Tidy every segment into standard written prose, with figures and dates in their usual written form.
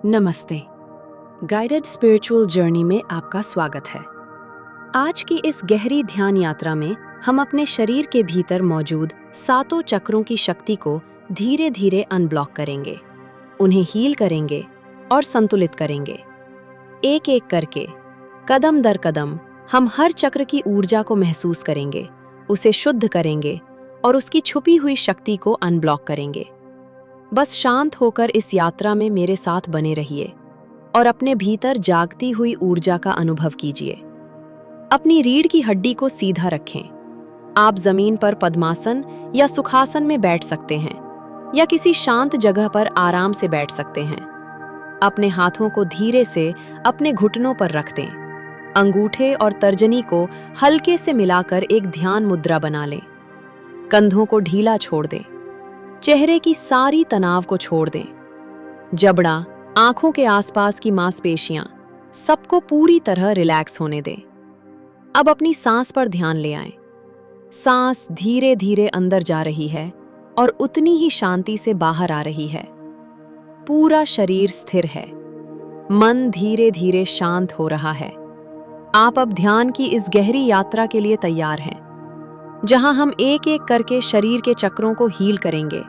नमस्ते। Guided spiritual journey में आपका स्वागत है। आज की इस गहरी ध्यान यात्रा में हम अपने शरीर के भीतर मौजूद सातों चक्रों की शक्ति को धीरे धीरे अनब्लॉक करेंगे, उन्हें हील करेंगे और संतुलित करेंगे। एक एक करके, कदम दर कदम, हम हर चक्र की ऊर्जा को महसूस करेंगे, उसे शुद्ध करेंगे और उसकी छुपी हुई शक्ति को अनब्लॉक करेंगे। बस शांत होकर इस यात्रा में मेरे साथ बने रहिए और अपने भीतर जागती हुई ऊर्जा का अनुभव कीजिए। अपनी रीढ़ की हड्डी को सीधा रखें। आप जमीन पर पद्मासन या सुखासन में बैठ सकते हैं या किसी शांत जगह पर आराम से बैठ सकते हैं। अपने हाथों को धीरे से अपने घुटनों पर रख दें। अंगूठे और तर्जनी को हल्के से मिलाकर एक ध्यान मुद्रा बना लें। कंधों को ढीला छोड़ दें। चेहरे की सारी तनाव को छोड़ दें। जबड़ा, आंखों के आसपास की मांसपेशियां, सबको पूरी तरह रिलैक्स होने दें। अब अपनी सांस पर ध्यान ले आएं। सांस धीरे धीरे अंदर जा रही है और उतनी ही शांति से बाहर आ रही है। पूरा शरीर स्थिर है। मन धीरे धीरे शांत हो रहा है। आप अब ध्यान की इस गहरी यात्रा के लिए तैयार हैं, जहां हम एक एक करके शरीर के चक्रों को हील करेंगे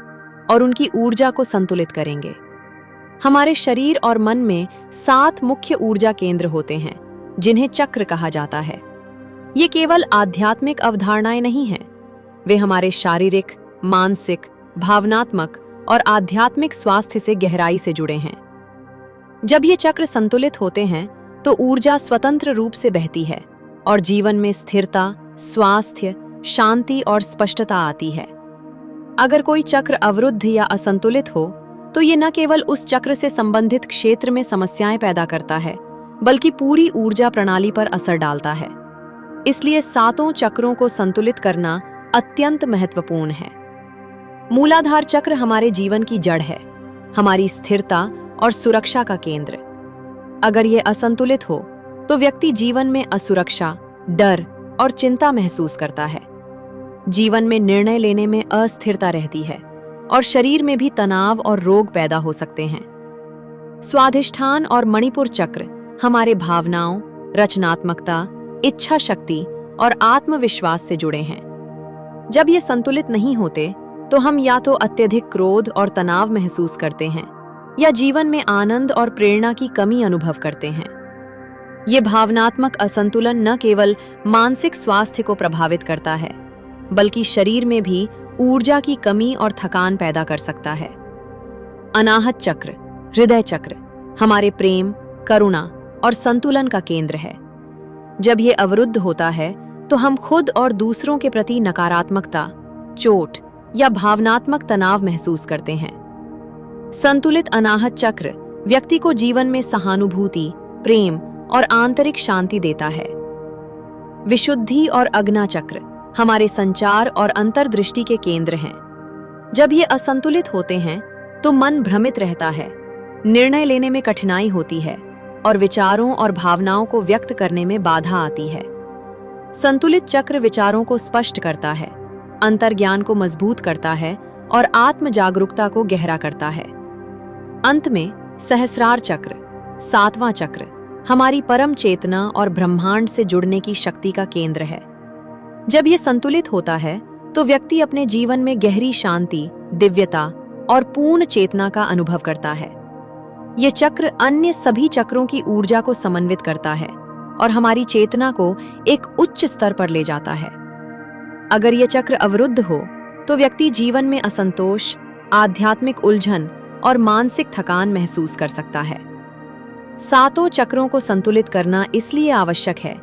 और उनकी ऊर्जा को संतुलित करेंगे। हमारे शरीर और मन में 7 मुख्य ऊर्जा केंद्र होते हैं, जिन्हें चक्र कहा जाता है। ये केवल आध्यात्मिक अवधारणाएं नहीं हैं, वे हमारे शारीरिक, मानसिक, भावनात्मक और आध्यात्मिक स्वास्थ्य से गहराई से जुड़े हैं। जब ये चक्र संतुलित होते हैं, तो ऊर्जा स्वतंत्र रूप से बहती है और जीवन में स्थिरता, स्वास्थ्य, शांति और स्पष्टता आती है। अगर कोई चक्र अवरुद्ध या असंतुलित हो, तो ये न केवल उस चक्र से संबंधित क्षेत्र में समस्याएं पैदा करता है, बल्कि पूरी ऊर्जा प्रणाली पर असर डालता है। इसलिए 7 चक्रों को संतुलित करना अत्यंत महत्वपूर्ण है। मूलाधार चक्र हमारे जीवन की जड़ है, हमारी स्थिरता और सुरक्षा का केंद्र। अगर ये असंतुलित हो, तो व्यक्ति जीवन में असुरक्षा, डर और चिंता महसूस करता है। जीवन में निर्णय लेने में अस्थिरता रहती है और शरीर में भी तनाव और रोग पैदा हो सकते हैं। स्वाधिष्ठान और मणिपुर चक्र हमारे भावनाओं, रचनात्मकता, इच्छा शक्ति और आत्मविश्वास से जुड़े हैं। जब ये संतुलित नहीं होते, तो हम या तो अत्यधिक क्रोध और तनाव महसूस करते हैं या जीवन में आनंद और प्रेरणा की कमी अनुभव करते हैं। ये भावनात्मक असंतुलन न केवल मानसिक स्वास्थ्य को प्रभावित करता है, बल्कि शरीर में भी ऊर्जा की कमी और थकान पैदा कर सकता है। अनाहत चक्र, हृदय चक्र, हमारे प्रेम, करुणा और संतुलन का केंद्र है। जब ये अवरुद्ध होता है, तो हम खुद और दूसरों के प्रति नकारात्मकता, चोट या भावनात्मक तनाव महसूस करते हैं। संतुलित अनाहत चक्र व्यक्ति को जीवन में सहानुभूति, प्रेम और आंतरिक शांति देता है। विशुद्धि और अग्ना चक्र हमारे संचार और अंतर्दृष्टि के केंद्र हैं। जब ये असंतुलित होते हैं, तो मन भ्रमित रहता है, निर्णय लेने में कठिनाई होती है और विचारों और भावनाओं को व्यक्त करने में बाधा आती है। संतुलित चक्र विचारों को स्पष्ट करता है, अंतर्ज्ञान को मजबूत करता है और आत्म जागरूकता को गहरा करता है। अंत में सहस्रार चक्र, 7वां चक्र, हमारी परम चेतना और ब्रह्मांड से जुड़ने की शक्ति का केंद्र है। जब ये संतुलित होता है, तो व्यक्ति अपने जीवन में गहरी शांति, दिव्यता और पूर्ण चेतना का अनुभव करता है। ये चक्र अन्य सभी चक्रों की ऊर्जा को समन्वित करता है और हमारी चेतना को एक उच्च स्तर पर ले जाता है। अगर ये चक्र अवरुद्ध हो, तो व्यक्ति जीवन में असंतोष, आध्यात्मिक उलझन और मानसिक थकान महसूस कर सकता है। 7 चक्रों को संतुलित करना इसलिए आवश्यक है,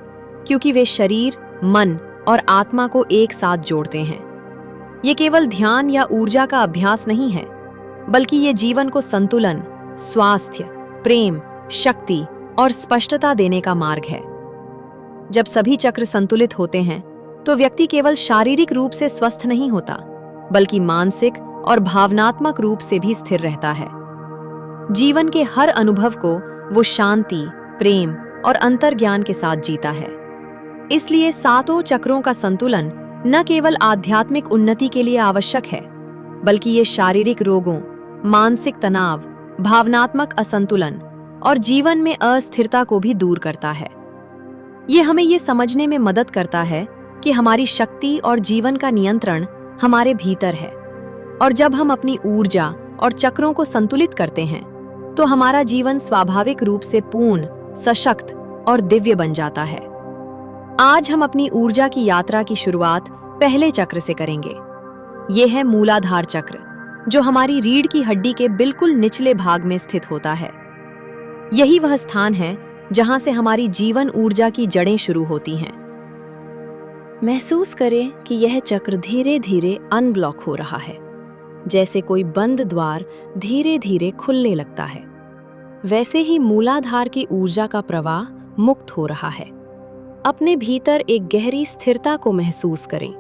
क्योंकि वे शरीर, मन और आत्मा को एक साथ जोड़ते हैं। ये केवल ध्यान या ऊर्जा का अभ्यास नहीं है, बल्कि ये जीवन को संतुलन, स्वास्थ्य, प्रेम, शक्ति और स्पष्टता देने का मार्ग है। जब सभी चक्र संतुलित होते हैं, तो व्यक्ति केवल शारीरिक रूप से स्वस्थ नहीं होता, बल्कि मानसिक और भावनात्मक रूप से भी स्थिर रहता है। जीवन के हर अनुभव को वो शांति, प्रेम और अंतर्ज्ञान के साथ जीता है। इसलिए 7 चक्रों का संतुलन न केवल आध्यात्मिक उन्नति के लिए आवश्यक है, बल्कि ये शारीरिक रोगों, मानसिक तनाव भावनात्मक असंतुलन और जीवन में अस्थिरता को भी दूर करता है। ये हमें ये समझने में मदद करता है कि हमारी शक्ति और जीवन का नियंत्रण हमारे भीतर है, और जब हम अपनी ऊर्जा और चक्रों को संतुलित करते हैं तो हमारा जीवन स्वाभाविक रूप से पूर्ण, सशक्त और दिव्य बन जाता है। आज हम अपनी ऊर्जा की यात्रा की शुरुआत पहले चक्र से करेंगे। यह है मूलाधार चक्र, जो हमारी रीढ़ की हड्डी के बिल्कुल निचले भाग में स्थित होता है। यही वह स्थान है जहां से हमारी जीवन ऊर्जा की जड़ें शुरू होती हैं। महसूस करें कि यह चक्र धीरे धीरे अनब्लॉक हो रहा है, जैसे कोई बंद द्वार धीरे धीरे खुलने लगता है। वैसे ही मूलाधार की ऊर्जा का प्रवाह मुक्त हो रहा है। अपने भीतर एक गहरी स्थिरता को महसूस करें,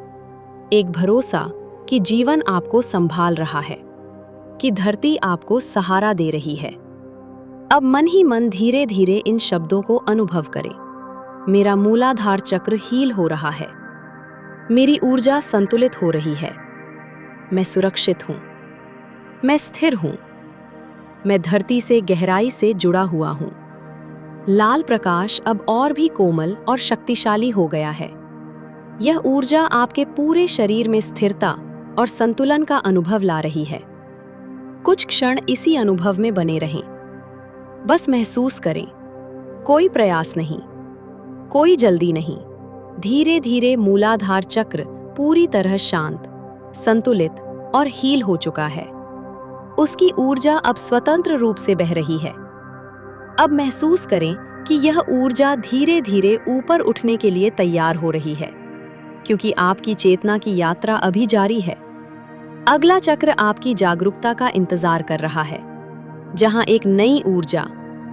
एक भरोसा कि जीवन आपको संभाल रहा है, कि धरती आपको सहारा दे रही है। अब मन ही मन धीरे धीरे इन शब्दों को अनुभव करें। मेरा मूलाधार चक्र हील हो रहा है, मेरी ऊर्जा संतुलित हो रही है, मैं सुरक्षित हूं, मैं स्थिर हूं, मैं धरती से गहराई से जुड़ा हुआ हूं। लाल प्रकाश अब और भी कोमल और शक्तिशाली हो गया है। यह ऊर्जा आपके पूरे शरीर में स्थिरता और संतुलन का अनुभव ला रही है। कुछ क्षण इसी अनुभव में बने रहें। बस महसूस करें, कोई प्रयास नहीं, कोई जल्दी नहीं। धीरे धीरे मूलाधार चक्र पूरी तरह शांत, संतुलित और हील हो चुका है। उसकी ऊर्जा अब स्वतंत्र रूप से बह रही है। अब महसूस करें कि यह ऊर्जा धीरे धीरे ऊपर उठने के लिए तैयार हो रही है, क्योंकि आपकी चेतना की यात्रा अभी जारी है। अगला चक्र आपकी जागरूकता का इंतजार कर रहा है, जहां एक नई ऊर्जा,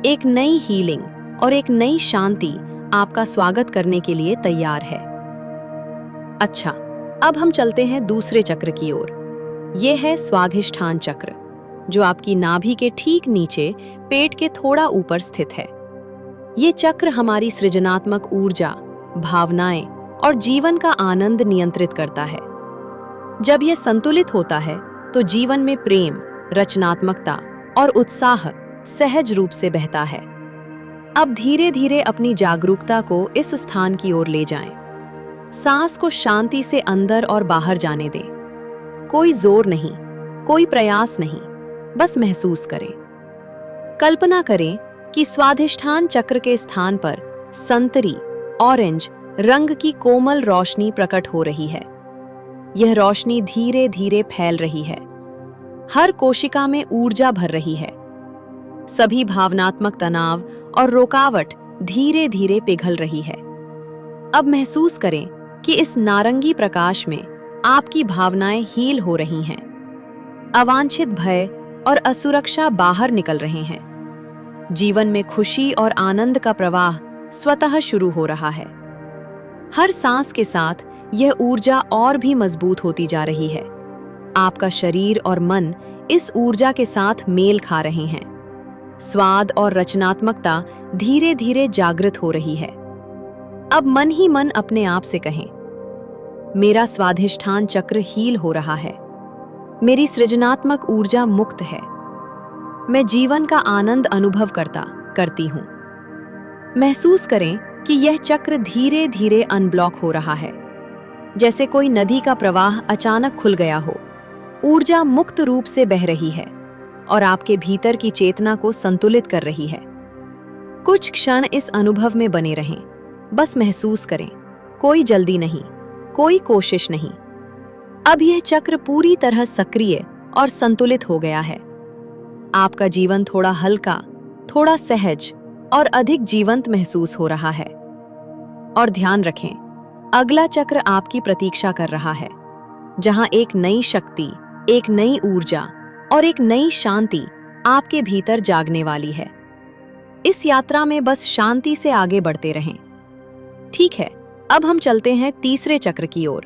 एक नई हीलिंग और एक नई शांति आपका स्वागत करने के लिए तैयार है। अच्छा, अब हम चलते हैं दूसरे चक्र की ओर। यह है स्वाधिष्ठान चक्र, जो आपकी नाभि के ठीक नीचे पेट के थोड़ा ऊपर स्थित है। ये चक्र हमारी सृजनात्मक ऊर्जा, भावनाएं और जीवन का आनंद नियंत्रित करता है। जब यह संतुलित होता है तो जीवन में प्रेम, रचनात्मकता और उत्साह सहज रूप से बहता है। अब धीरे धीरे अपनी जागरूकता को इस स्थान की ओर ले जाएं। सांस को शांति से अंदर और बाहर जाने दें। कोई जोर नहीं, कोई प्रयास नहीं, बस महसूस करें। कल्पना करें कि स्वाधिष्ठान चक्र के स्थान पर संतरी, ऑरेंज रंग की कोमल रोशनी प्रकट हो रही है। यह रोशनी धीरे धीरे फैल रही है, हर कोशिका में ऊर्जा भर रही है। सभी भावनात्मक तनाव और रुकावट धीरे धीरे पिघल रही है। अब महसूस करें कि इस नारंगी प्रकाश में आपकी भावनाएं हील हो रही हैं। अवांछित भय और असुरक्षा बाहर निकल रहे हैं। जीवन में खुशी और आनंद का प्रवाह स्वतः शुरू हो रहा है। हर सांस के साथ यह ऊर्जा और भी मजबूत होती जा रही है। आपका शरीर और मन इस ऊर्जा के साथ मेल खा रहे हैं। स्वाद और रचनात्मकता धीरे धीरे जागृत हो रही है। अब मन ही मन अपने आप से कहें, मेरा स्वाधिष्ठान चक्र हील हो रहा है, मेरी सृजनात्मक ऊर्जा मुक्त है, मैं जीवन का आनंद अनुभव करती हूँ। महसूस करें कि यह चक्र धीरे धीरे अनब्लॉक हो रहा है, जैसे कोई नदी का प्रवाह अचानक खुल गया हो। ऊर्जा मुक्त रूप से बह रही है और आपके भीतर की चेतना को संतुलित कर रही है। कुछ क्षण इस अनुभव में बने रहें। बस महसूस करें, कोई जल्दी नहीं, कोई कोशिश नहीं। अब यह चक्र पूरी तरह सक्रिय और संतुलित हो गया है। आपका जीवन थोड़ा हल्का, थोड़ा सहज और अधिक जीवंत महसूस हो रहा है। और ध्यान रखें, अगला चक्र आपकी प्रतीक्षा कर रहा है, जहां एक नई शक्ति, एक नई ऊर्जा और एक नई शांति आपके भीतर जागने वाली है। इस यात्रा में बस शांति से आगे बढ़ते रहें। ठीक है, अब हम चलते हैं तीसरे चक्र की ओर,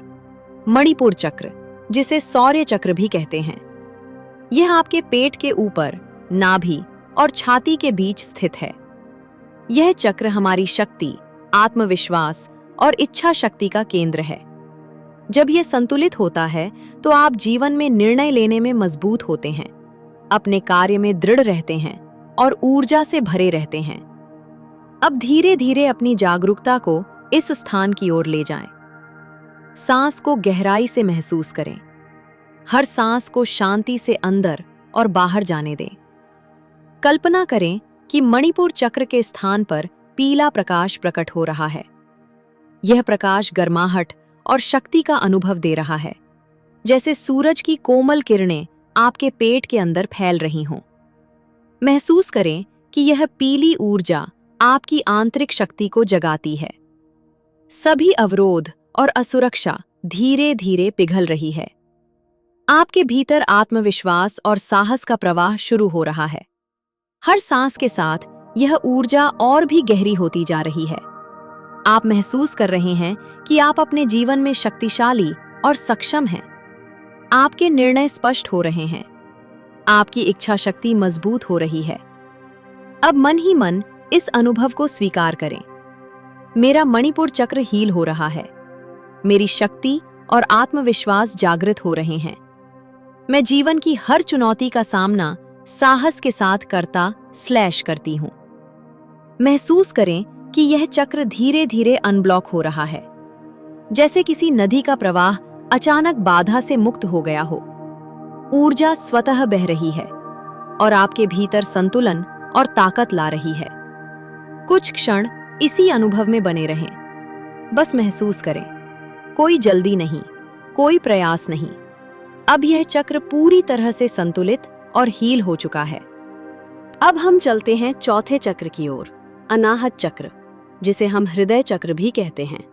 मणिपुर चक्र, जिसे सौर्य चक्र भी कहते हैं। यह आपके पेट के ऊपर, नाभि और छाती के बीच स्थित है। यह चक्र हमारी शक्ति, आत्मविश्वास और इच्छा शक्ति का केंद्र है। जब यह संतुलित होता है तो आप जीवन में निर्णय लेने में मजबूत होते हैं। अपने कार्य में दृढ़ रहते हैं और ऊर्जा से भरे रहते हैं। अब धीरे धीरे अपनी जागरूकता को इस स्थान की ओर ले जाएं। सांस को गहराई से महसूस करें। हर सांस को शांति से अंदर और बाहर जाने दें। कल्पना करें कि मणिपुर चक्र के स्थान पर पीला प्रकाश प्रकट हो रहा है। यह प्रकाश गर्माहट और शक्ति का अनुभव दे रहा है, जैसे सूरज की कोमल किरणें आपके पेट के अंदर फैल रही हों। महसूस करें कि यह पीली ऊर्जा आपकी आंतरिक शक्ति को जगाती है। सभी अवरोध और असुरक्षा धीरे धीरे पिघल रही है। आपके भीतर आत्मविश्वास और साहस का प्रवाह शुरू हो रहा है। हर सांस के साथ यह ऊर्जा और भी गहरी होती जा रही है। आप महसूस कर रहे हैं कि आप अपने जीवन में शक्तिशाली और सक्षम हैं। आपके निर्णय स्पष्ट हो रहे हैं। आपकी इच्छा शक्ति मजबूत हो रही है। अब मन ही मन इस अनुभव को स्वीकार करें। मेरा मणिपुर चक्र हील हो रहा है। मेरी शक्ति और आत्मविश्वास जागृत हो रहे हैं। मैं जीवन की हर चुनौती का सामना साहस के साथ करती हूं। महसूस करें कि यह चक्र धीरे धीरे अनब्लॉक हो रहा है, जैसे किसी नदी का प्रवाह अचानक बाधा से मुक्त हो गया हो। ऊर्जा स्वतः बह रही है और आपके भीतर संतुलन और ताकत ला रही है। कुछ क्षण इसी अनुभव में बने रहें। बस महसूस करें। कोई जल्दी नहीं, कोई प्रयास नहीं। अब यह चक्र पूरी तरह से संतुलित और हील हो चुका है। अब हम चलते हैं चौथे चक्र की ओर, अनाहत चक्र, जिसे हम हृदय चक्र भी कहते हैं।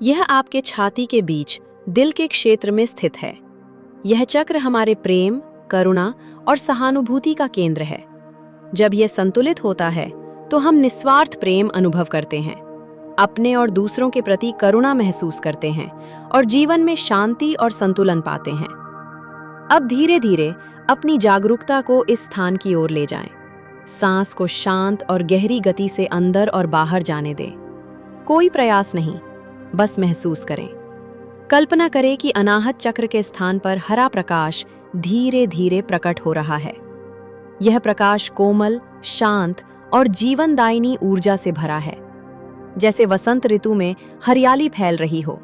यह आपके छाती के बीच दिल के क्षेत्र में स्थित है। यह चक्र हमारे प्रेम, करुणा और सहानुभूति का केंद्र है। जब यह संतुलित होता है तो हम निस्वार्थ प्रेम अनुभव करते हैं, अपने और दूसरों के प्रति करुणा महसूस करते हैं और जीवन में शांति और संतुलन पाते हैं। अब धीरे धीरे अपनी जागरूकता को इस स्थान की ओर ले जाएं। सांस को शांत और गहरी गति से अंदर और बाहर जाने दें। कोई प्रयास नहीं, बस महसूस करें। कल्पना करें कि अनाहत चक्र के स्थान पर हरा प्रकाश धीरे धीरे प्रकट हो रहा है। यह प्रकाश कोमल, शांत और जीवनदायिनी ऊर्जा से भरा है, जैसे वसंत ऋतु में हरियाली फैल रही हो।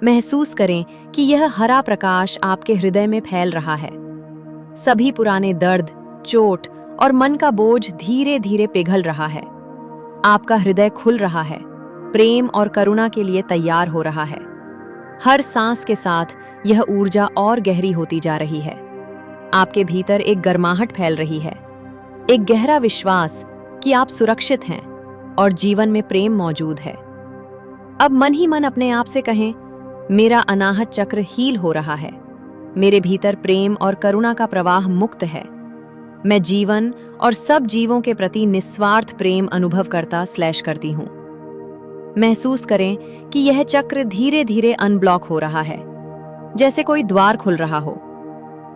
महसूस करें कि यह हरा प्रकाश आपके हृदय में फैल रहा है। सभी पुराने दर्द, चोट और मन का बोझ धीरे धीरे पिघल रहा है। आपका हृदय खुल रहा है, प्रेम और करुणा के लिए तैयार हो रहा है। हर सांस के साथ यह ऊर्जा और गहरी होती जा रही है। आपके भीतर एक गर्माहट फैल रही है, एक गहरा विश्वास कि आप सुरक्षित हैं और जीवन में प्रेम मौजूद है। अब मन ही मन अपने आप से कहें, मेरा अनाहत चक्र हील हो रहा है। मेरे भीतर प्रेम और करुणा का प्रवाह मुक्त है। मैं जीवन और सब जीवों के प्रति निस्वार्थ प्रेम अनुभव करती हूँ। महसूस करें कि यह चक्र धीरे धीरे अनब्लॉक हो रहा है, जैसे कोई द्वार खुल रहा हो।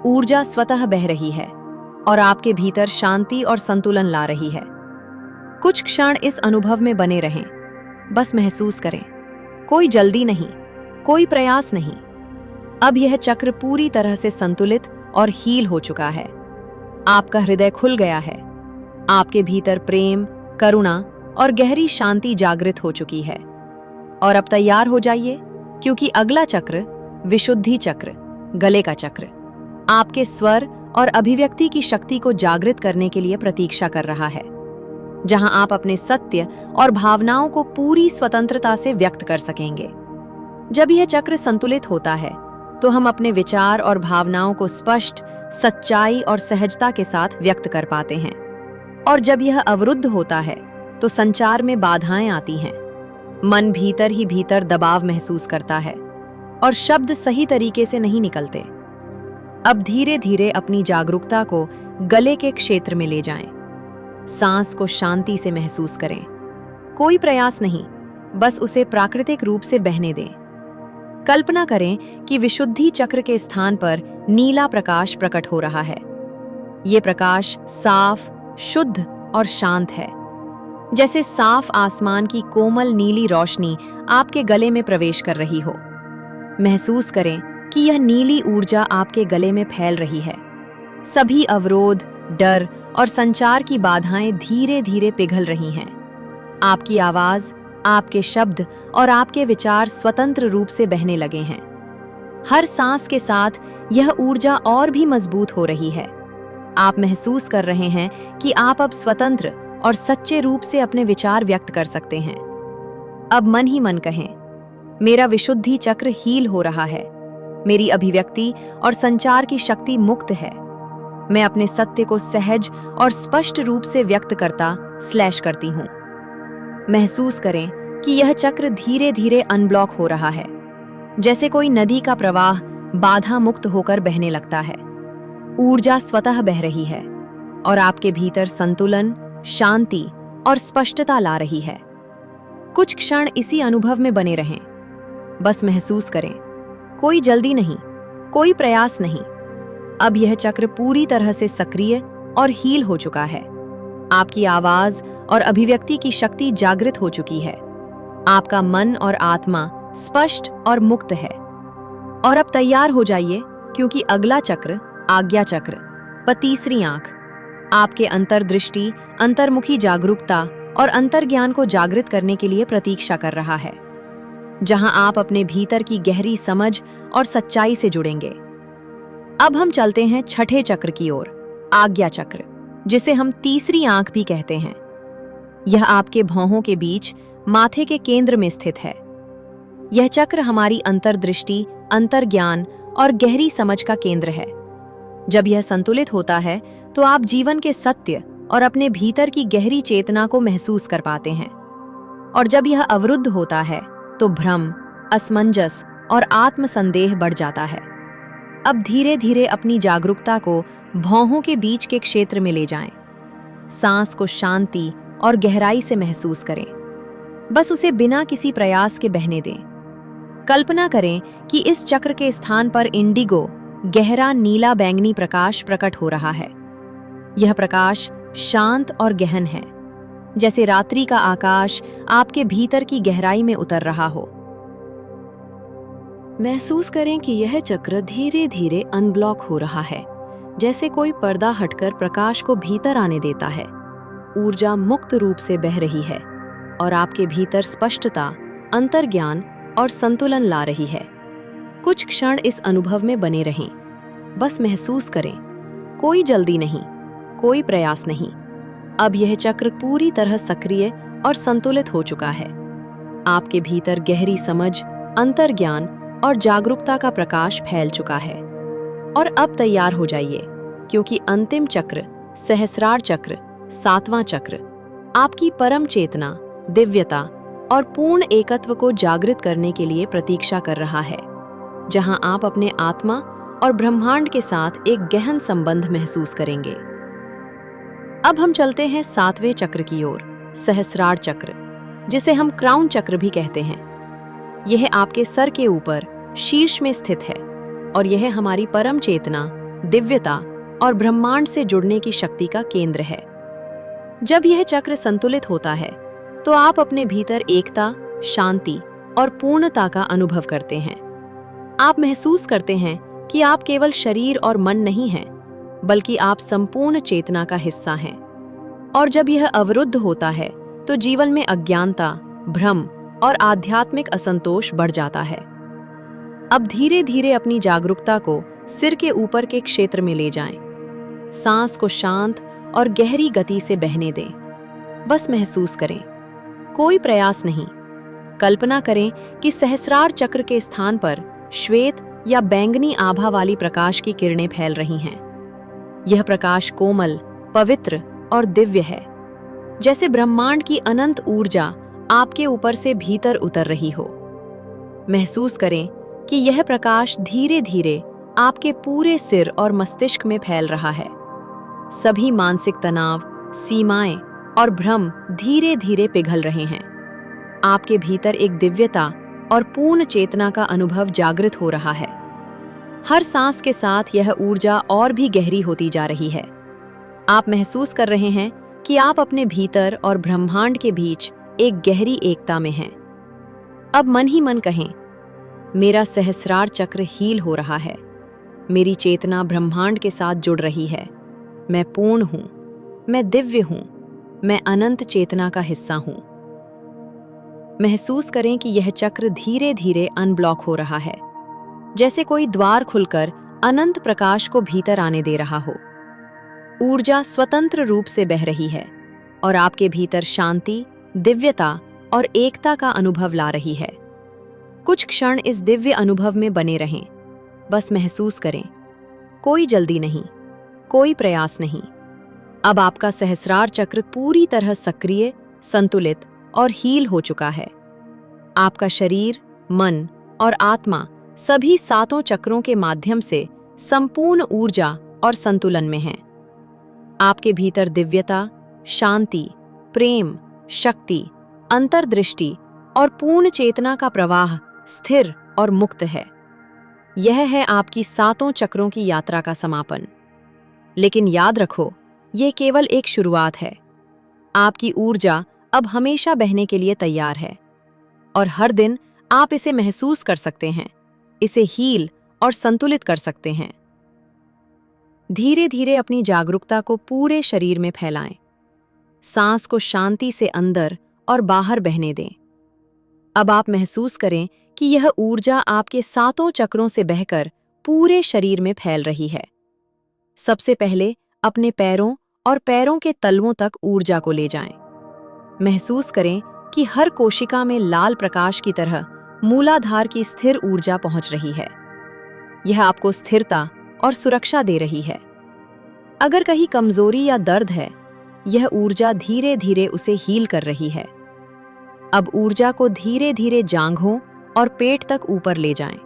ऊर्जा स्वतः बह रही है और आपके भीतर शांति और संतुलन ला रही है। कुछ क्षण इस अनुभव में बने रहें। बस महसूस करें। कोई जल्दी नहीं, कोई प्रयास नहीं। अब यह चक्र पूरी तरह से संतुलित और हील हो चुका है। आपका हृदय खुल गया है। आपके भीतर प्रेम, करुणा और गहरी शांति जागृत हो चुकी है। और अब तैयार हो जाइए, क्योंकि अगला चक्र, विशुद्धि चक्र, गले का चक्र, आपके स्वर और अभिव्यक्ति की शक्ति को जागृत करने के लिए प्रतीक्षा कर रहा है, जहां आप अपने सत्य और भावनाओं को पूरी स्वतंत्रता से व्यक्त कर सकेंगे। जब यह चक्र संतुलित होता है तो हम अपने विचार और भावनाओं को स्पष्ट, सच्चाई और सहजता के साथ व्यक्त कर पाते हैं। और जब यह अवरुद्ध होता है तो संचार में बाधाएं आती हैं। मन भीतर ही भीतर दबाव महसूस करता है और शब्द सही तरीके से नहीं निकलते। अब धीरे धीरे अपनी जागरूकता को गले के क्षेत्र में ले जाएं। सांस को शांति से महसूस करें। कोई प्रयास नहीं, बस उसे प्राकृतिक रूप से बहने दें। कल्पना करें कि विशुद्धि चक्र के स्थान पर नीला प्रकाश प्रकट हो रहा है। ये प्रकाश साफ, शुद्ध और शांत है, जैसे साफ आसमान की कोमल नीली रोशनी आपके गले में प्रवेश कर रही हो। महसूस करें कि यह नीली ऊर्जा आपके गले में फैल रही है। सभी अवरोध, डर और संचार की बाधाएं धीरे धीरे पिघल रही हैं। आपकी आवाज, आपके शब्द और आपके विचार स्वतंत्र रूप से बहने लगे हैं। हर सांस के साथ यह ऊर्जा और भी मजबूत हो रही है। आप महसूस कर रहे हैं कि आप अब स्वतंत्र और सच्चे रूप से अपने विचार व्यक्त कर सकते हैं। अब मन ही मन कहें, मेरा विशुद्धि चक्र हील हो रहा है। मेरी अभिव्यक्ति और संचार की शक्ति मुक्त है। मैं अपने सत्य को सहज और स्पष्ट रूप से व्यक्त करती हूँ। महसूस करें कि यह चक्र धीरे धीरे अनब्लॉक हो रहा है, जैसे कोई नदी का प्रवाह बाधा मुक्त होकर बहने लगता है। ऊर्जा स्वतः बह रही है और आपके भीतर संतुलन, शांति और स्पष्टता ला रही है। कुछ क्षण इसी अनुभव में बने रहें। बस महसूस करें, कोई जल्दी नहीं, कोई प्रयास नहीं। अब यह चक्र पूरी तरह से सक्रिय और हील हो चुका है। आपकी आवाज और अभिव्यक्ति की शक्ति जागृत हो चुकी है। आपका मन और आत्मा स्पष्ट और मुक्त है। और अब तैयार हो जाइए, क्योंकि अगला चक्र, आज्ञा चक्र, व तीसरी आंख, आपके अंतर्दृष्टि, अंतर्मुखी जागरूकता और अंतर्ज्ञान को जागृत करने के लिए प्रतीक्षा कर रहा है, जहां आप अपने भीतर की गहरी समझ और सच्चाई से जुड़ेंगे। अब हम चलते हैं छठे चक्र की ओर, आज्ञा चक्र, जिसे हम तीसरी आंख भी कहते हैं। यह आपके भौहों के बीच माथे के केंद्र में स्थित है। यह चक्र हमारी अंतर्दृष्टि, अंतर्ज्ञान और गहरी समझ का केंद्र है। जब यह संतुलित होता है तो आप जीवन के सत्य और अपने भीतर की गहरी चेतना को महसूस कर पाते हैं। और जब यह अवरुद्ध होता है तो भ्रम, असमंजस और आत्मसंदेह बढ़ जाता है। अब धीरे धीरे अपनी जागरूकता को भौहों के बीच के क्षेत्र में ले जाएं। सांस को शांति और गहराई से महसूस करें। बस उसे बिना किसी प्रयास के बहने दें। कल्पना करें कि इस चक्र के स्थान पर इंडिगो, गहरा नीला बैंगनी प्रकाश प्रकट हो रहा है। यह प्रकाश शांत और गहन है, जैसे रात्रि का आकाश आपके भीतर की गहराई में उतर रहा हो। महसूस करें कि यह चक्र धीरे धीरे अनब्लॉक हो रहा है, जैसे कोई पर्दा हटकर प्रकाश को भीतर आने देता है। ऊर्जा मुक्त रूप से बह रही है और आपके भीतर स्पष्टता, अंतर्ज्ञान और संतुलन ला रही है। कुछ क्षण इस अनुभव में बने रहें। बस महसूस करें, कोई जल्दी नहीं, कोई प्रयास नहीं। अब यह चक्र पूरी तरह सक्रिय और संतुलित हो चुका है। आपके भीतर गहरी समझ, अंतर्ज्ञान और जागरूकता का प्रकाश फैल चुका है। और अब तैयार हो जाइए, क्योंकि अंतिम चक्र, सहस्रार चक्र, सातवां चक्र, आपकी परम चेतना, दिव्यता और पूर्ण एकत्व को जागृत करने के लिए प्रतीक्षा कर रहा है, जहां आप अपने आत्मा और ब्रह्मांड के साथ एक गहन संबंध महसूस करेंगे। अब हम चलते हैं सातवें चक्र की ओर, सहस्रार चक्र, जिसे हम क्राउन चक्र भी कहते हैं। यह आपके सर के ऊपर शीर्ष में स्थित है और यह हमारी परम चेतना, दिव्यता और ब्रह्मांड से जुड़ने की शक्ति का केंद्र है। जब यह चक्र संतुलित होता है तो आप अपने भीतर एकता, शांति और पूर्णता का अनुभव करते हैं। आप महसूस करते हैं कि आप केवल शरीर और मन नहीं हैं, बल्कि आप संपूर्ण चेतना का हिस्सा हैं। और जब यह अवरुद्ध होता है तो जीवन में अज्ञानता, भ्रम और आध्यात्मिक असंतोष बढ़ जाता है। अब धीरे धीरे अपनी जागरूकता को सिर के ऊपर के क्षेत्र में ले जाएं। सांस को शांत और गहरी गति से बहने दें। बस महसूस करें, कोई प्रयास नहीं। कल्पना करें कि सहस्रार चक्र के स्थान पर श्वेत या बैंगनी आभा वाली प्रकाश की किरणें फैल रही हैं। यह प्रकाश कोमल, पवित्र और दिव्य है, जैसे ब्रह्मांड की अनंत ऊर्जा आपके ऊपर से भीतर उतर रही हो। महसूस करें कि यह प्रकाश धीरे धीरे आपके पूरे सिर और मस्तिष्क में फैल रहा है। सभी मानसिक तनाव, सीमाएं और भ्रम धीरे धीरे पिघल रहे हैं। आपके भीतर एक दिव्यता और पूर्ण चेतना का अनुभव जागृत हो रहा है। हर सांस के साथ यह ऊर्जा और भी गहरी होती जा रही है। आप महसूस कर रहे हैं कि आप अपने भीतर और ब्रह्मांड के बीच एक गहरी एकता में हैं। अब मन ही मन कहें, मेरा सहस्रार चक्र हील हो रहा है। मेरी चेतना ब्रह्मांड के साथ जुड़ रही है। मैं पूर्ण हूँ, मैं दिव्य हूँ, मैं अनंत चेतना का हिस्सा हूँ। महसूस करें कि यह चक्र धीरे धीरे अनब्लॉक हो रहा है, जैसे कोई द्वार खुलकर अनंत प्रकाश को भीतर आने दे रहा हो। ऊर्जा स्वतंत्र रूप से बह रही है और आपके भीतर शांति, दिव्यता और एकता का अनुभव ला रही है। कुछ क्षण इस दिव्य अनुभव में बने रहें, बस महसूस करें। कोई जल्दी नहीं, कोई प्रयास नहीं। अब आपका सहस्रार चक्र पूरी तरह सक्रिय, संतुलित और हील हो चुका है। आपका शरीर, मन और आत्मा सभी सातों चक्रों के माध्यम से संपूर्ण ऊर्जा और संतुलन में हैं। आपके भीतर दिव्यता, शांति, प्रेम, शक्ति, अंतर्दृष्टि और पूर्ण चेतना का प्रवाह स्थिर और मुक्त है। यह है आपकी सातों चक्रों की यात्रा का समापन। लेकिन याद रखो, ये केवल एक शुरुआत है। आपकी ऊर्जा अब हमेशा बहने के लिए तैयार है और हर दिन आप इसे महसूस कर सकते हैं, इसे हील और संतुलित कर सकते हैं। धीरे धीरे अपनी जागरूकता को पूरे शरीर में फैलाएं। सांस को शांति से अंदर और बाहर बहने दें। अब आप महसूस करें कि यह ऊर्जा आपके सातों चक्रों से बहकर पूरे शरीर में फैल रही है। सबसे पहले अपने पैरों और पैरों के तलवों तक ऊर्जा को ले जाएं। महसूस करें कि हर कोशिका में लाल प्रकाश की तरह मूलाधार की स्थिर ऊर्जा पहुंच रही है। यह आपको स्थिरता और सुरक्षा दे रही है। अगर कहीं कमजोरी या दर्द है, यह ऊर्जा धीरे धीरे उसे हील कर रही है। अब ऊर्जा को धीरे धीरे जांघों और पेट तक ऊपर ले जाएं।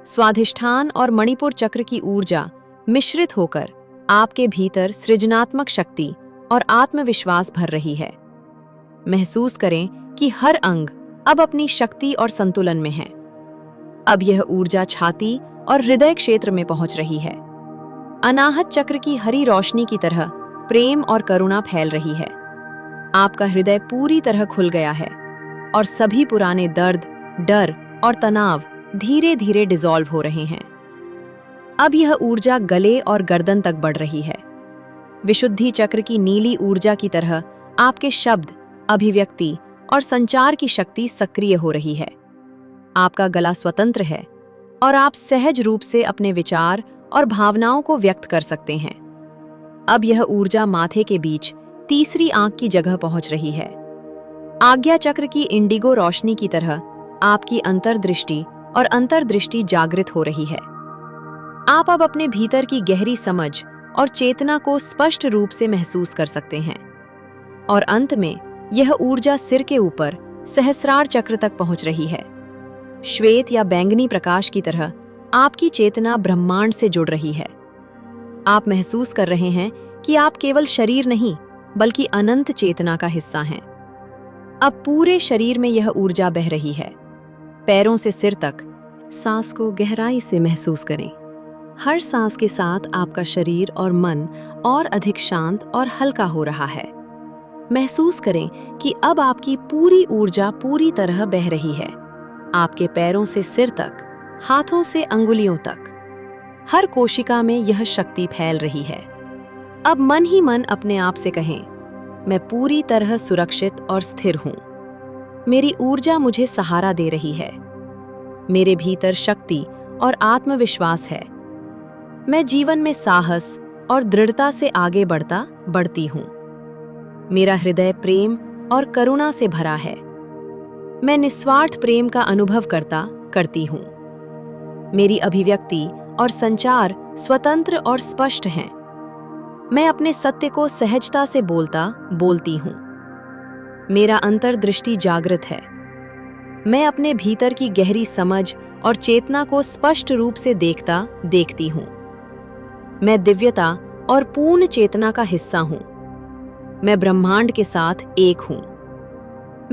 स्वाधिष्ठान और मणिपुर चक्र की ऊर्जा मिश्रित होकर आपके भीतर सृजनात्मक शक्ति और आत्मविश्वास भर रही है। महसूस करें कि हर अंग अब अपनी शक्ति और संतुलन में है। अब यह ऊर्जा छाती और हृदय क्षेत्र में पहुंच रही है। अनाहत चक्र की हरी रोशनी की तरह प्रेम और करुणा फैल रही है। आपका हृदय पूरी तरह खुल गया है और सभी पुराने दर्द, डर और तनाव धीरे धीरे डिसॉल्व हो रहे हैं। अब यह ऊर्जा गले और गर्दन तक बढ़ रही है। विशुद्धि चक्र की नीली ऊर्जा की तरह आपके शब्द, अभिव्यक्ति और संचार की शक्ति सक्रिय हो रही है। आपका गला स्वतंत्र है और आप सहज रूप से अपने विचार और भावनाओं को व्यक्त कर सकते हैं। अब यह ऊर्जा माथे के बीच तीसरी आंख की जगह पहुंच रही है। आज्ञा चक्र की इंडिगो रोशनी की तरह आपकी अंतर्दृष्टि और अंतर्दृष्टि जागृत हो रही है। आप अब अपने भीतर की गहरी समझ और चेतना को स्पष्ट रूप से महसूस कर सकते हैं। और अंत में यह ऊर्जा सिर के ऊपर सहस्रार चक्र तक पहुंच रही है। श्वेत या बैंगनी प्रकाश की तरह आपकी चेतना ब्रह्मांड से जुड़ रही है। आप महसूस कर रहे हैं कि आप केवल शरीर नहीं, बल्कि अनंत चेतना का हिस्सा हैं। अब पूरे शरीर में यह ऊर्जा बह रही है, पैरों से सिर तक। सांस को गहराई से महसूस करें। हर सांस के साथ आपका शरीर और मन और अधिक शांत और हल्का हो रहा है। महसूस करें कि अब आपकी पूरी ऊर्जा पूरी तरह बह रही है, आपके पैरों से सिर तक, हाथों से अंगुलियों तक। हर कोशिका में यह शक्ति फैल रही है। अब मन ही मन अपने आप से कहें, मैं पूरी तरह सुरक्षित और स्थिर हूं। मेरी ऊर्जा मुझे सहारा दे रही है। मेरे भीतर शक्ति और आत्मविश्वास है। मैं जीवन में साहस और दृढ़ता से आगे बढ़ती हूं। मेरा हृदय प्रेम और करुणा से भरा है। मैं निस्वार्थ प्रेम का अनुभव करती हूं। मेरी अभिव्यक्ति और संचार स्वतंत्र और स्पष्ट हैं। मैं अपने सत्य को सहजता से बोलती हूं। मेरा अंतर्दृष्टि जागृत है। मैं अपने भीतर की गहरी समझ और चेतना को स्पष्ट रूप से देखती हूं। मैं दिव्यता और पूर्ण चेतना का हिस्सा हूं। मैं ब्रह्मांड के साथ एक हूं।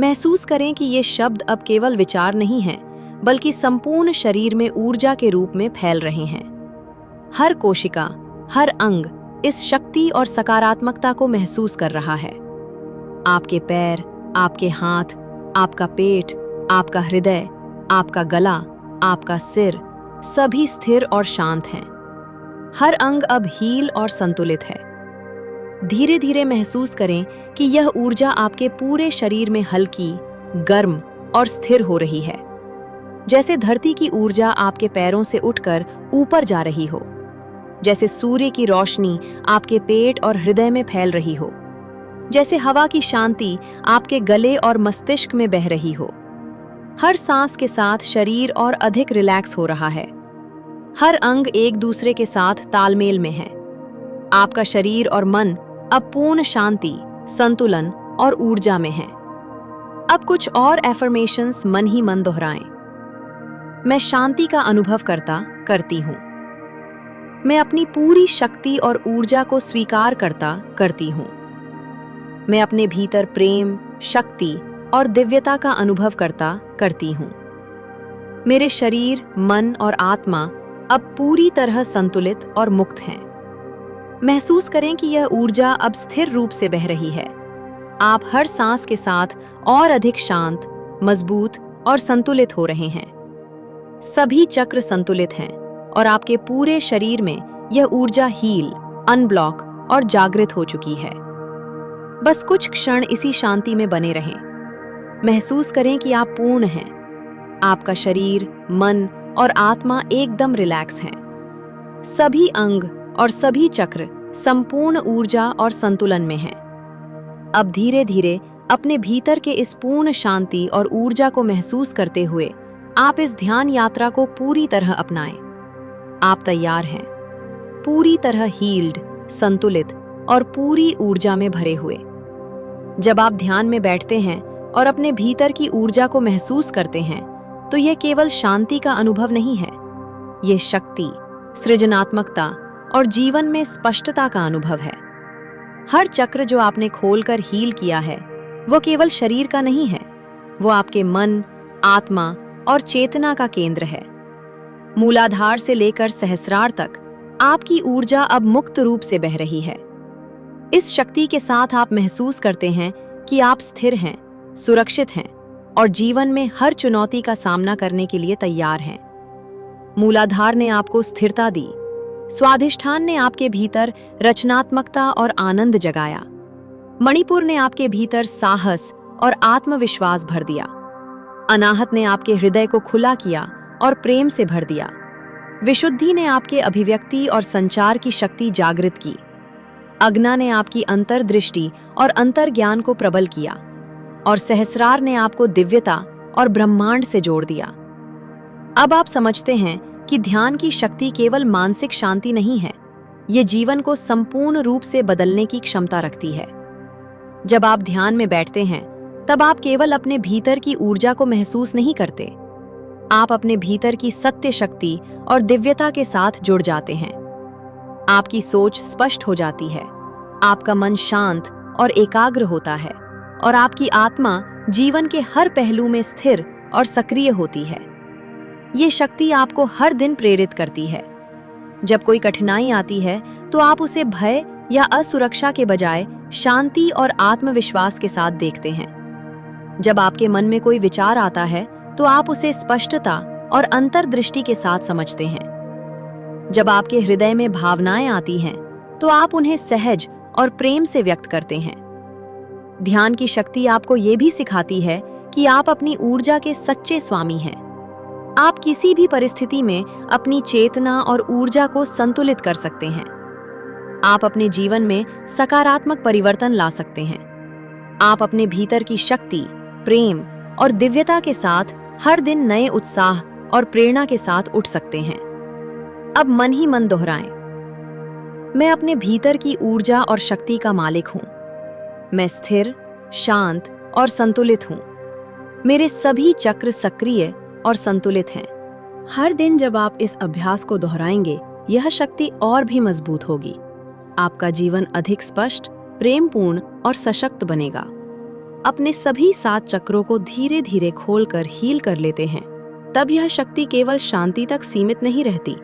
महसूस करें कि ये शब्द अब केवल विचार नहीं हैं, बल्कि संपूर्ण शरीर में ऊर्जा के रूप में फैल रहे हैं। हर कोशिका, हर अंग इस शक्ति और सकारात्मकता को महसूस कर रहा है। आपके पैर, आपके हाथ, आपका पेट, आपका हृदय, आपका गला, आपका सिर, सभी स्थिर और शांत हैं। हर अंग अब हील और संतुलित है। धीरे धीरे महसूस करें कि यह ऊर्जा आपके पूरे शरीर में हल्की, गर्म और स्थिर हो रही है, जैसे धरती की ऊर्जा आपके पैरों से उठकर ऊपर जा रही हो, जैसे सूर्य की रोशनी आपके पेट और हृदय में फैल रही हो, जैसे हवा की शांति आपके गले और मस्तिष्क में बह रही हो। हर सांस के साथ शरीर और अधिक रिलैक्स हो रहा है। हर अंग एक दूसरे के साथ तालमेल में है। आपका शरीर और मन अब पूर्ण शांति, संतुलन और ऊर्जा में है। अब कुछ और एफर्मेशंस मन ही मन दोहराएं। मैं शांति का अनुभव करती हूँ। मैं अपनी पूरी शक्ति और ऊर्जा को स्वीकार करती हूँ। मैं अपने भीतर प्रेम, शक्ति और दिव्यता का अनुभव करती हूँ। मेरे शरीर, मन और आत्मा अब पूरी तरह संतुलित और मुक्त हैं। महसूस करें कि यह ऊर्जा अब स्थिर रूप से बह रही है। आप हर सांस के साथ और अधिक शांत, मजबूत और संतुलित हो रहे हैं। सभी चक्र संतुलित हैं और आपके पूरे शरीर में यह ऊर्जा हील, अनब्लॉक और जागृत हो चुकी है। बस कुछ क्षण इसी शांति में बने रहें। महसूस करें कि आप पूर्ण हैं। आपका शरीर, मन और आत्मा एकदम रिलैक्स हैं। सभी अंग और सभी चक्र संपूर्ण ऊर्जा और संतुलन में हैं। अब धीरे धीरे अपने भीतर के इस पूर्ण शांति और ऊर्जा को महसूस करते हुए आप इस ध्यान यात्रा को पूरी तरह अपनाएं। आप तैयार हैं, पूरी तरह हील्ड, संतुलित और पूरी ऊर्जा में भरे हुए। जब आप ध्यान में बैठते हैं और अपने भीतर की ऊर्जा को महसूस करते हैं, तो यह केवल शांति का अनुभव नहीं है, यह शक्ति, सृजनात्मकता और जीवन में स्पष्टता का अनुभव है। हर चक्र जो आपने खोलकर हील किया है, वो केवल शरीर का नहीं है, वो आपके मन, आत्मा और चेतना का केंद्र है। मूलाधार से लेकर सहस्रार तक आपकी ऊर्जा अब मुक्त रूप से बह रही है। इस शक्ति के साथ आप महसूस करते हैं कि आप स्थिर हैं, सुरक्षित हैं और जीवन में हर चुनौती का सामना करने के लिए तैयार हैं। मूलाधार ने आपको स्थिरता दी, स्वाधिष्ठान ने आपके भीतर रचनात्मकता और आनंद जगाया, मणिपुर ने आपके भीतर साहस और आत्मविश्वास भर दिया, अनाहत ने आपके हृदय को खुला किया और प्रेम से भर दिया, विशुद्धि ने आपके अभिव्यक्ति और संचार की शक्ति जागृत की, अग्ना ने आपकी अंतर्दृष्टि और अंतर्ज्ञान को प्रबल किया और सहस्रार ने आपको दिव्यता और ब्रह्मांड से जोड़ दिया। अब आप समझते हैं कि ध्यान की शक्ति केवल मानसिक शांति नहीं है, ये जीवन को संपूर्ण रूप से बदलने की क्षमता रखती है। जब आप ध्यान में बैठते हैं, तब आप केवल अपने भीतर की ऊर्जा को महसूस नहीं करते, आप अपने भीतर की सत्य शक्ति और दिव्यता के साथ जुड़ जाते हैं। आपकी सोच स्पष्ट हो जाती है, आपका मन शांत और एकाग्र होता है और आपकी आत्मा जीवन के हर पहलू में स्थिर और सक्रिय होती है। ये शक्ति आपको हर दिन प्रेरित करती है। जब कोई कठिनाई आती है, तो आप उसे भय या असुरक्षा के बजाय शांति और आत्मविश्वास के साथ देखते हैं। जब आपके मन में कोई विचार आता है, तो आप उसे स्पष्टता और अंतर्दृष्टि के साथ समझते हैं। जब आपके हृदय में भावनाएं आती हैं, तो आप उन्हें सहज और प्रेम से व्यक्त करते हैं। ध्यान की शक्ति आपको ये भी सिखाती है कि आप अपनी ऊर्जा के सच्चे स्वामी हैं। आप किसी भी परिस्थिति में अपनी चेतना और ऊर्जा को संतुलित कर सकते हैं। आप अपने जीवन में सकारात्मक परिवर्तन ला सकते हैं। आप अपने भीतर की शक्ति, प्रेम और दिव्यता के साथ हर दिन नए उत्साह और प्रेरणा के साथ उठ सकते हैं। अब मन ही मन दोहराएं, मैं अपने भीतर की ऊर्जा और शक्ति का मालिक हूं। मैं स्थिर, शांत और संतुलित हूं। मेरे सभी चक्र सक्रिय और संतुलित हैं। हर दिन जब आप इस अभ्यास को दोहराएंगे, यह शक्ति और भी मजबूत होगी। आपका जीवन अधिक स्पष्ट, प्रेमपूर्ण और सशक्त बनेगा। अपने सभी 7 चक्रों को धीरे धीरे खोलकर हील कर लेते हैं, तब यह शक्ति केवल शांति तक सीमित नहीं रहती।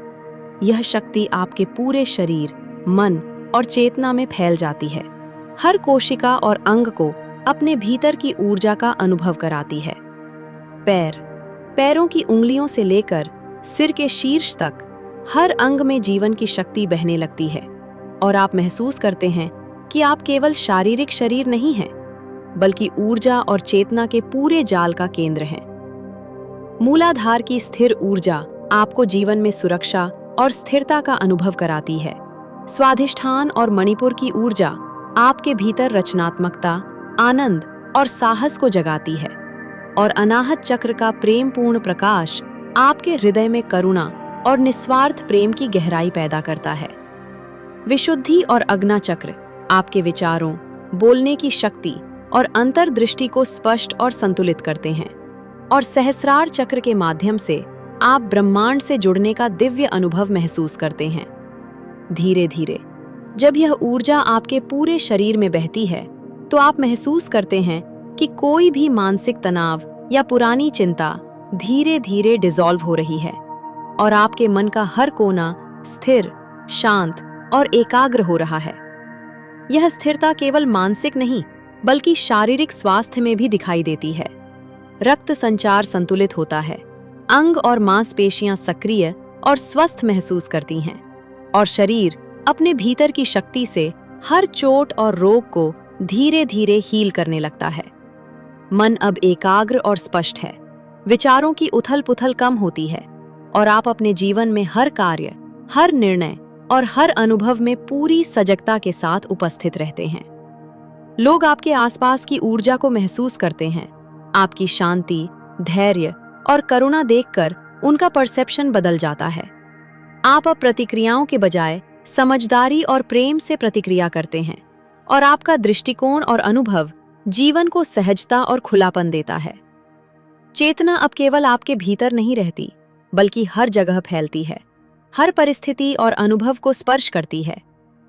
यह शक्ति आपके पूरे शरीर, मन और चेतना में फैल जाती है। हर कोशिका और अंग को अपने भीतर की ऊर्जा का अनुभव कराती है। पैरों की उंगलियों से लेकर सिर के शीर्ष तक हर अंग में जीवन की शक्ति बहने लगती है और आप महसूस करते हैं कि आप केवल शारीरिक शरीर नहीं हैं, बल्कि ऊर्जा और चेतना के पूरे जाल का केंद्र हैं। मूलाधार की स्थिर ऊर्जा आपको जीवन में सुरक्षा और स्थिरता का अनुभव कराती है। स्वाधिष्ठान और मणिपुर की ऊर्जा आपके भीतर रचनात्मकता, आनंद और साहस को जगाती है, और अनाहत चक्र का प्रेमपूर्ण प्रकाश आपके हृदय में करुणा और निस्वार्थ प्रेम की गहराई पैदा करता है। विशुद्धि और अग्ना चक्र आपके विचारों, बोलने की शक्ति और अंतर्दृष्टि को स्पष्ट और संतुलित करते हैं, और सहस्रार चक्र के माध्यम से आप ब्रह्मांड से जुड़ने का दिव्य अनुभव महसूस करते हैं। धीरे धीरे जब यह ऊर्जा आपके पूरे शरीर में बहती है, तो आप महसूस करते हैं कि कोई भी मानसिक तनाव या पुरानी चिंता धीरे धीरे डिसॉल्व हो रही है, और आपके मन का हर कोना स्थिर, शांत और एकाग्र हो रहा है। यह स्थिरता केवल मानसिक नहीं, बल्कि शारीरिक स्वास्थ्य में भी दिखाई देती है। रक्त संचार संतुलित होता है, अंग और मांसपेशियां सक्रिय और स्वस्थ महसूस करती हैं, और शरीर अपने भीतर की शक्ति से हर चोट और रोग को धीरे धीरे हील करने लगता है। मन अब एकाग्र और स्पष्ट है, विचारों की उथल-पुथल कम होती है, और आप अपने जीवन में हर कार्य, हर निर्णय और हर अनुभव में पूरी सजगता के साथ उपस्थित रहते हैं। लोग आपके आसपास की ऊर्जा को महसूस करते हैं। आपकी शांति, धैर्य और करुणा देखकर उनका परसेप्शन बदल जाता है। आप अब प्रतिक्रियाओं के बजाय समझदारी और प्रेम से प्रतिक्रिया करते हैं, और आपका दृष्टिकोण और अनुभव जीवन को सहजता और खुलापन देता है। चेतना अब केवल आपके भीतर नहीं रहती, बल्कि हर जगह फैलती है, हर परिस्थिति और अनुभव को स्पर्श करती है,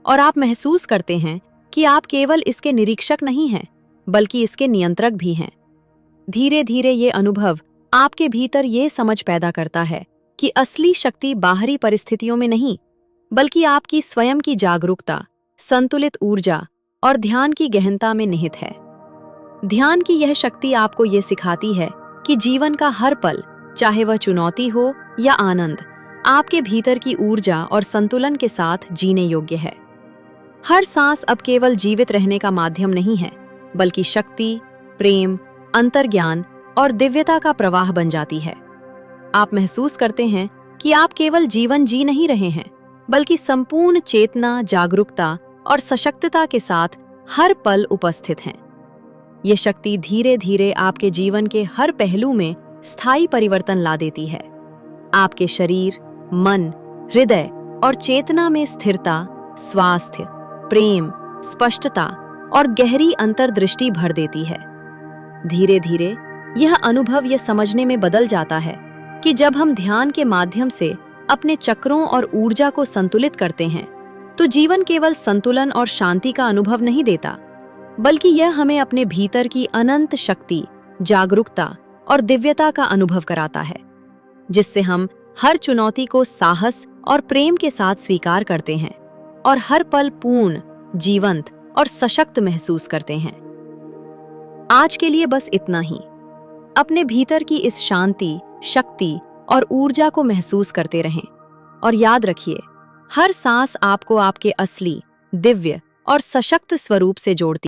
और आप महसूस करते हैं कि आप केवल इसके निरीक्षक नहीं हैं, बल्कि इसके नियंत्रक भी हैं। धीरे धीरे ये अनुभव आपके भीतर ये समझ पैदा करता है कि असली शक्ति बाहरी परिस्थितियों में नहीं, बल्कि आपकी स्वयं की जागरूकता, संतुलित ऊर्जा और ध्यान की गहनता में निहित है। ध्यान की यह शक्ति आपको ये सिखाती है कि जीवन का हर पल, चाहे वह चुनौती हो या आनंद, आपके भीतर की ऊर्जा और संतुलन के साथ जीने योग्य है। हर सांस अब केवल जीवित रहने का माध्यम नहीं है, बल्कि शक्ति, प्रेम, अंतर्ज्ञान और दिव्यता का प्रवाह बन जाती है। आप महसूस करते हैं कि आप केवल जीवन जी नहीं रहे हैं, बल्कि संपूर्ण चेतना, जागरूकता और सशक्तता के साथ हर पल उपस्थित हैं। ये शक्ति धीरे धीरे आपके जीवन के हर पहलू में स्थायी परिवर्तन ला देती है। आपके शरीर, मन, हृदय और चेतना में स्थिरता, स्वास्थ्य, प्रेम, स्पष्टता और गहरी अंतर्दृष्टि भर देती है। धीरे धीरे यह अनुभव यह समझने में बदल जाता है कि जब हम ध्यान के माध्यम से अपने चक्रों और ऊर्जा को संतुलित करते हैं, तो जीवन केवल संतुलन और शांति का अनुभव नहीं देता, बल्कि यह हमें अपने भीतर की अनंत शक्ति, जागरूकता और दिव्यता का अनुभव कराता है, जिससे हम हर चुनौती को साहस और प्रेम के साथ स्वीकार करते हैं और हर पल पूर्ण, जीवंत और सशक्त महसूस करते हैं। आज के लिए बस इतना ही। अपने भीतर की इस शांति, शक्ति और ऊर्जा को महसूस करते रहें, और याद रखिए, हर सांस आपको आपके असली, दिव्य और सशक्त स्वरूप से जोड़ती